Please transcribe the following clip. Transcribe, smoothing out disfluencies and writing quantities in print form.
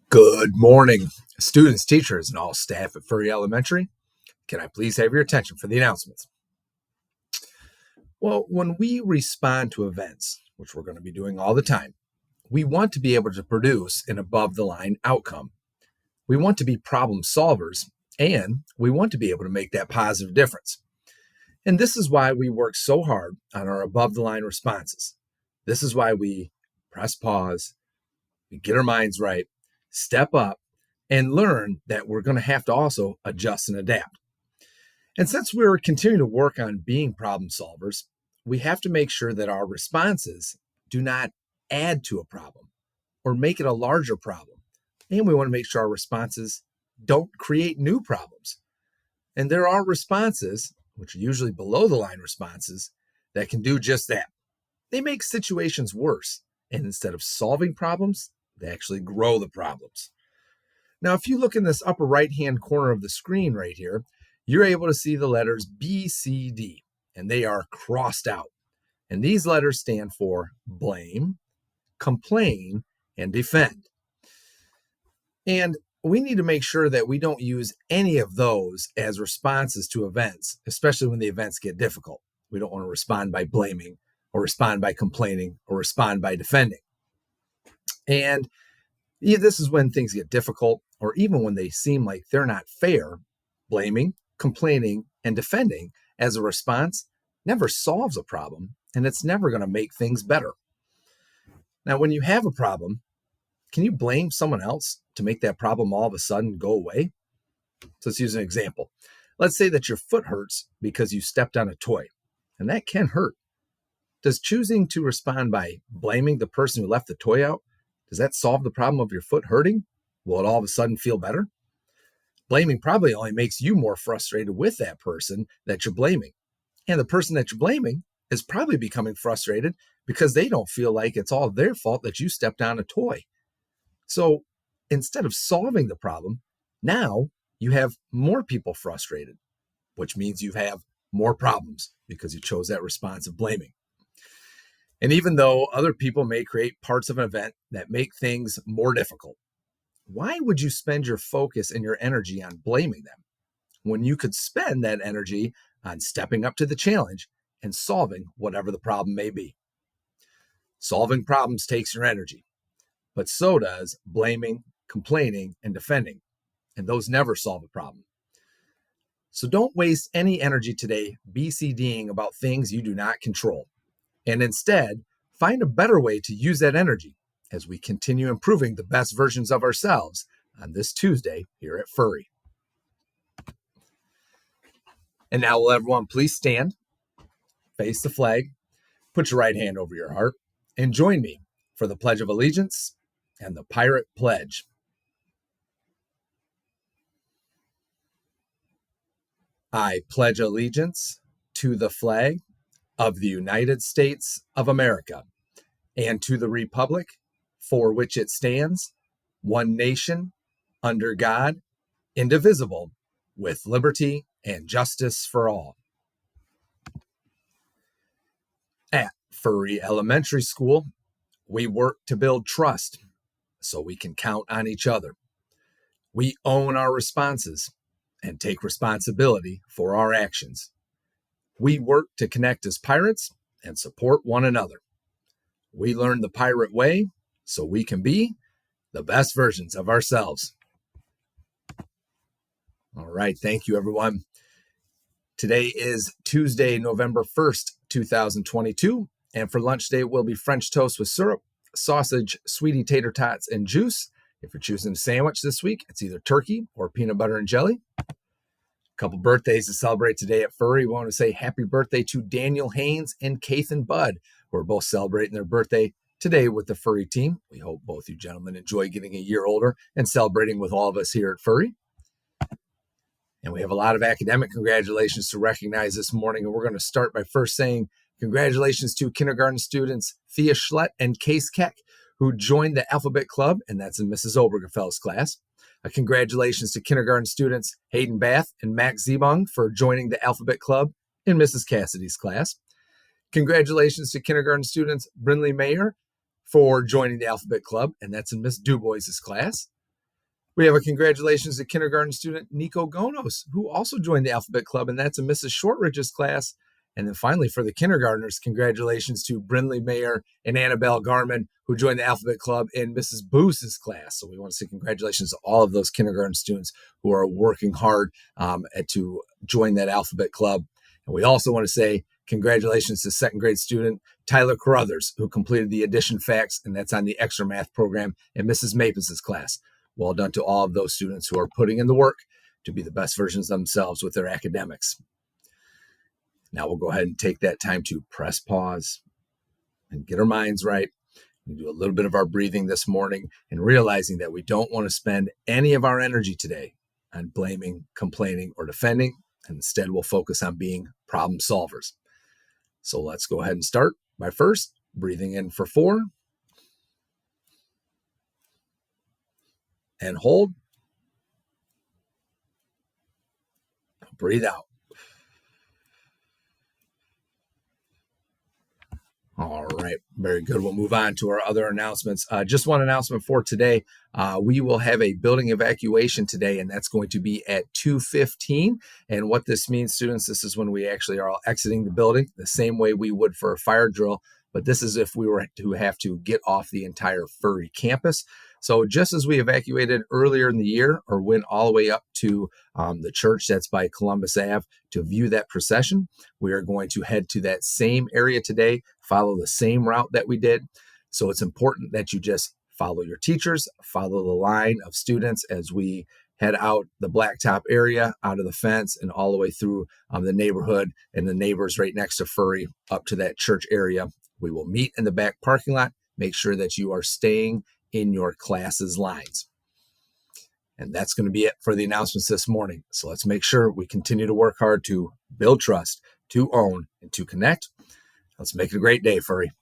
Good morning, students, teachers, and all staff at Furry Elementary. Can I please have your attention for the announcements? Well, when we respond to events, which we're going to be doing all the time, we want to be able to produce an above the line outcome. We want to be problem solvers, and we want to be able to make that positive difference. And this is why we work so hard on our above the line responses. This is why we press pause, we get our minds right, step up, and learn that we're going to have to also adjust and adapt. And since we're continuing to work on being problem solvers, we have to make sure that our responses do not add to a problem or make it a larger problem. And we want to make sure our responses don't create new problems. And there are responses, which are usually below the line responses, that can do just that. They make situations worse. And instead of solving problems, they actually grow the problems. Now, if you look in this upper right-hand corner of the screen right here, you're able to see the letters B, C, D, and they are crossed out. And these letters stand for blame, complain, and defend. And we need to make sure that we don't use any of those as responses to events, especially when the events get difficult. We don't want to respond by blaming or respond by complaining or respond by defending. And this is when things get difficult, or even when they seem like they're not fair. Blaming, complaining, and defending as a response never solves a problem, and it's never going to make things better. Now, when you have a problem, can you blame someone else to make that problem all of a sudden go away? So let's use an example. Let's say that your foot hurts because you stepped on a toy, and that can hurt. Does choosing to respond by blaming the person who left the toy out, does that solve the problem of your foot hurting? Will it all of a sudden feel better? Blaming probably only makes you more frustrated with that person that you're blaming. And the person that you're blaming is probably becoming frustrated because they don't feel like it's all their fault that you stepped on a toy. So instead of solving the problem, now you have more people frustrated, which means you have more problems because you chose that response of blaming. And even though other people may create parts of an event that make things more difficult, why would you spend your focus and your energy on blaming them when you could spend that energy on stepping up to the challenge and solving whatever the problem may be? Solving problems takes your energy, but so does blaming, complaining, and defending, and those never solve a problem. So don't waste any energy today BCDing about things you do not control, and instead find a better way to use that energy as we continue improving the best versions of ourselves on this Tuesday here at Furry. And now will everyone please stand, face the flag, put your right hand over your heart, and join me for the Pledge of Allegiance and the Pirate Pledge. I pledge allegiance to the flag of the United States of America and to the republic for which it stands, one nation, under God, indivisible, with liberty and justice for all. At Furry Elementary School, we work to build trust so we can count on each other. We own our responses and take responsibility for our actions. We work to connect as pirates and support one another. We learn the pirate way so we can be the best versions of ourselves. All right, thank you, everyone. Today is Tuesday, November 1st, 2022, and for lunch today will be French toast with syrup, sausage, sweetie tater tots, and juice. If you're choosing a sandwich this week, it's either turkey or peanut butter and jelly. A couple birthdays to celebrate today at Furry. We want to say happy birthday to Daniel Haynes and Kathan Budd, who are both celebrating their birthday today with the Furry team. We hope both you gentlemen enjoy getting a year older and celebrating with all of us here at Furry. And we have a lot of academic congratulations to recognize this morning. And we're going to start by first saying congratulations to kindergarten students Thea Schlett and Case Keck, who joined the Alphabet Club, and that's in Mrs. Obergefell's class. Congratulations to kindergarten students Hayden Bath and Max Zebong for joining the Alphabet Club in Mrs. Cassidy's class. Congratulations to kindergarten students Brinley Mayer for joining the Alphabet Club, and that's in Miss Dubois's class. We have a congratulations to kindergarten student Nico Gonos, who also joined the Alphabet Club, and that's in Mrs. Shortridge's class. And then finally, for the kindergartners, congratulations to Brindley Mayer and Annabelle Garman, who joined the Alphabet Club in Mrs. Booth's class. So we want to say congratulations to all of those kindergarten students who are working hard to join that Alphabet Club. And we also want to say congratulations to second grade student Tyler Carruthers, who completed the addition facts, and that's on the extra math program in Mrs. Mapes' class. Well done to all of those students who are putting in the work to be the best versions of themselves with their academics. Now we'll go ahead and take that time to press pause and get our minds right. We do a little bit of our breathing this morning and realizing that we don't want to spend any of our energy today on blaming, complaining, or defending. And instead, we'll focus on being problem solvers. So let's go ahead and start by first breathing in for 4 and hold. Breathe out. All right, very good. We'll move on to our other announcements. Just one announcement for today. We will have a building evacuation today, and that's going to be at 2:15. And what this means, students, this is when we actually are all exiting the building, the same way we would for a fire drill. But this is if we were to have to get off the entire Furry campus. So just as we evacuated earlier in the year, or went all the way up to the church that's by Columbus Ave to view that procession, we are going to head to that same area today, follow the same route that we did. So it's important that you just follow your teachers, follow the line of students as we head out the blacktop area, out of the fence, and all the way through the neighborhood and the neighbors right next to Furry up to that church area. We will meet in the back parking lot. Make sure that you are staying in your class's lines. And that's going to be it for the announcements this morning. So let's make sure we continue to work hard to build trust, to own, and to connect. Let's make it a great day, Furry.